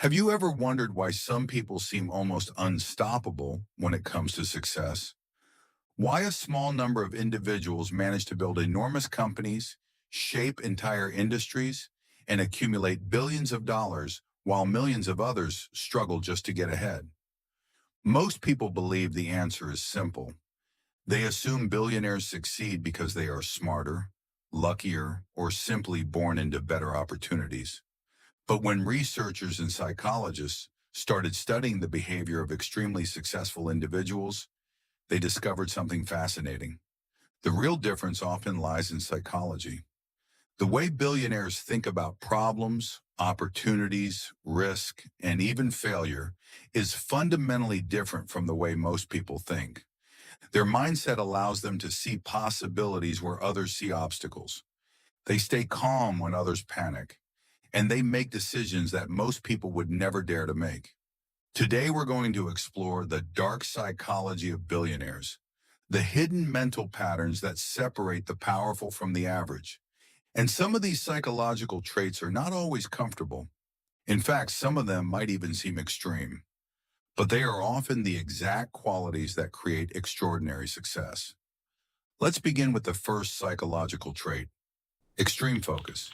Have you ever wondered why some people seem almost unstoppable when it comes to success? Why a small number of individuals manage to build enormous companies, shape entire industries, and accumulate billions of dollars while millions of others struggle just to get ahead? Most people believe the answer is simple. They assume billionaires succeed because they are smarter, luckier, or simply born into better opportunities. But when researchers and psychologists started studying the behavior of extremely successful individuals, they discovered something fascinating. The real difference often lies in psychology. The way billionaires think about problems, opportunities, risk, and even failure is fundamentally different from the way most people think. Their mindset allows them to see possibilities where others see obstacles. They stay calm when others panic, and they make decisions that most people would never dare to make. Today, we're going to explore the dark psychology of billionaires, the hidden mental patterns that separate the powerful from the average. And some of these psychological traits are not always comfortable. In fact, some of them might even seem extreme, but they are often the exact qualities that create extraordinary success. Let's begin with the first psychological trait, extreme focus.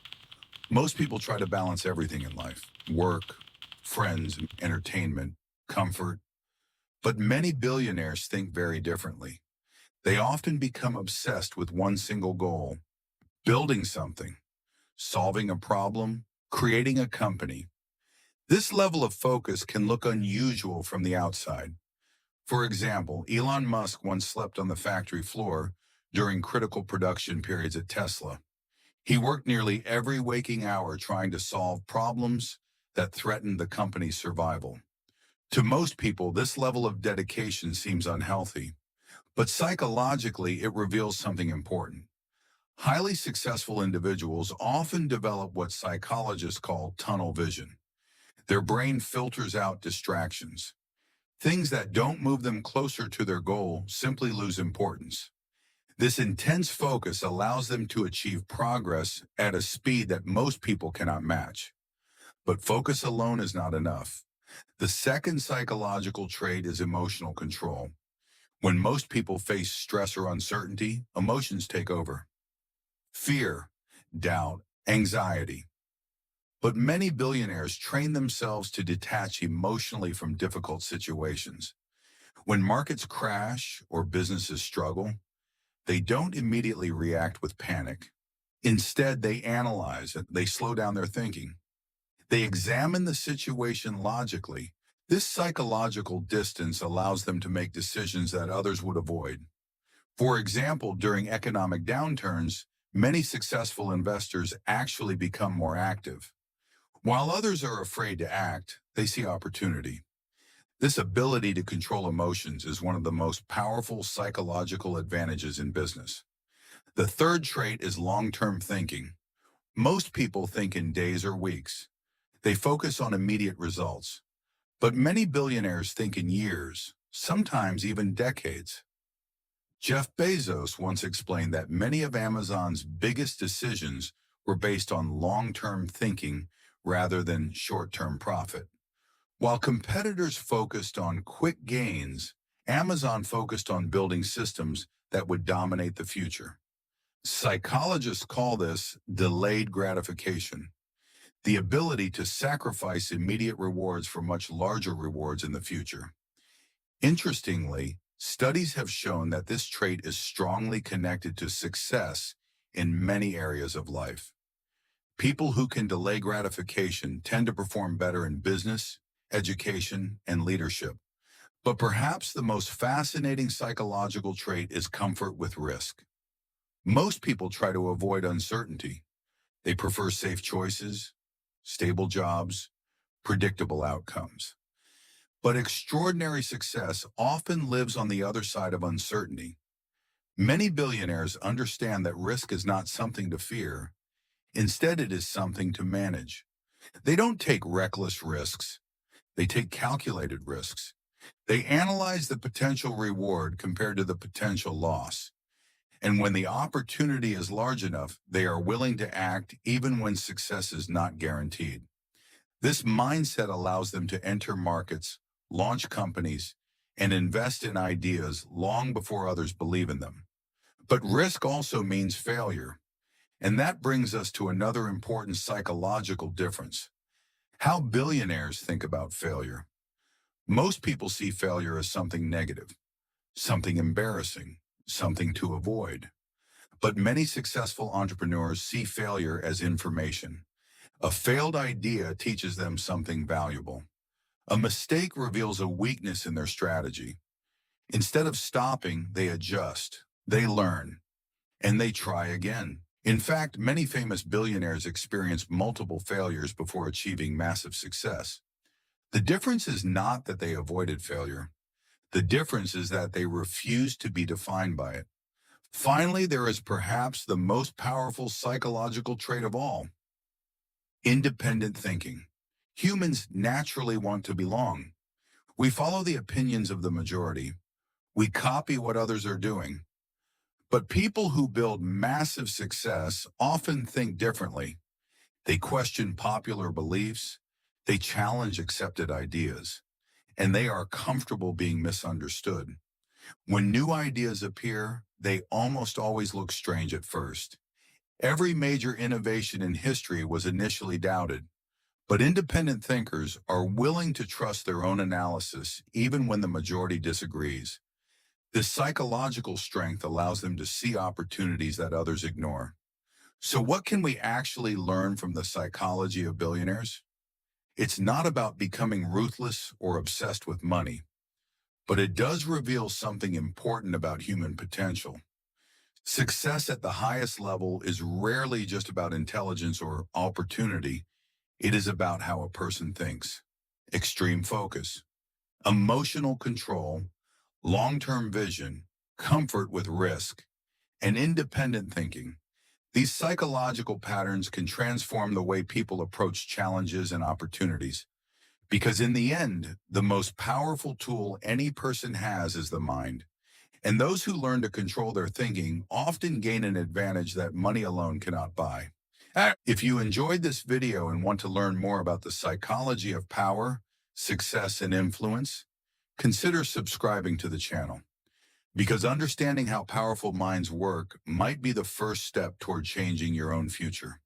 Most people try to balance everything in life, work, friends, entertainment, comfort. But many billionaires think very differently. They often become obsessed with one single goal, building something, solving a problem, creating a company. This level of focus can look unusual from the outside. For example, Elon Musk once slept on the factory floor during critical production periods at Tesla. He worked nearly every waking hour trying to solve problems that threatened the company's survival. To most people, this level of dedication seems unhealthy, but psychologically, it reveals something important. Highly successful individuals often develop what psychologists call tunnel vision. Their brain filters out distractions. Things that don't move them closer to their goal simply lose importance. This intense focus allows them to achieve progress at a speed that most people cannot match. But focus alone is not enough. The second psychological trait is emotional control. When most people face stress or uncertainty, emotions take over. Fear, doubt, anxiety. But many billionaires train themselves to detach emotionally from difficult situations. When markets crash or businesses struggle, they don't immediately react with panic. Instead, they analyze it, they slow down their thinking. They examine the situation logically. This psychological distance allows them to make decisions that others would avoid. For example, during economic downturns, many successful investors actually become more active. While others are afraid to act, they see opportunity. This ability to control emotions is one of the most powerful psychological advantages in business. The third trait is long-term thinking. Most people think in days or weeks. They focus on immediate results. But many billionaires think in years, sometimes even decades. Jeff Bezos once explained that many of Amazon's biggest decisions were based on long-term thinking rather than short-term profit. While competitors focused on quick gains, Amazon focused on building systems that would dominate the future. Psychologists call this delayed gratification, the ability to sacrifice immediate rewards for much larger rewards in the future. Interestingly, studies have shown that this trait is strongly connected to success in many areas of life. People who can delay gratification tend to perform better in business, education, and leadership. But perhaps the most fascinating psychological trait is comfort with risk. Most people try to avoid uncertainty. They prefer safe choices, stable jobs, predictable outcomes. But extraordinary success often lives on the other side of uncertainty. Many billionaires understand that risk is not something to fear. Instead, it is something to manage. They don't take reckless risks. They take calculated risks. They analyze the potential reward compared to the potential loss. And when the opportunity is large enough, they are willing to act even when success is not guaranteed. This mindset allows them to enter markets, launch companies, and invest in ideas long before others believe in them. But risk also means failure, and that brings us to another important psychological difference: how billionaires think about failure. Most people see failure as something negative, something embarrassing, something to avoid. But many successful entrepreneurs see failure as information. A failed idea teaches them something valuable. A mistake reveals a weakness in their strategy. Instead of stopping, they adjust, they learn, and they try again. In fact, many famous billionaires experienced multiple failures before achieving massive success. The difference is not that they avoided failure. The difference is that they refused to be defined by it. Finally, there is perhaps the most powerful psychological trait of all: independent thinking. Humans naturally want to belong. We follow the opinions of the majority. We copy what others are doing. But people who build massive success often think differently. They question popular beliefs, they challenge accepted ideas, and they are comfortable being misunderstood. When new ideas appear, they almost always look strange at first. Every major innovation in history was initially doubted, but independent thinkers are willing to trust their own analysis even when the majority disagrees. This psychological strength allows them to see opportunities that others ignore. So what can we actually learn from the psychology of billionaires? It's not about becoming ruthless or obsessed with money, but it does reveal something important about human potential. Success at the highest level is rarely just about intelligence or opportunity. It is about how a person thinks. Extreme focus, emotional control, long-term vision, comfort with risk, and independent thinking. These psychological patterns can transform the way people approach challenges and opportunities. Because in the end, the most powerful tool any person has is the mind. And those who learn to control their thinking often gain an advantage that money alone cannot buy. If you enjoyed this video and want to learn more about the psychology of power, success, and influence, consider subscribing to the channel, because understanding how powerful minds work might be the first step toward changing your own future.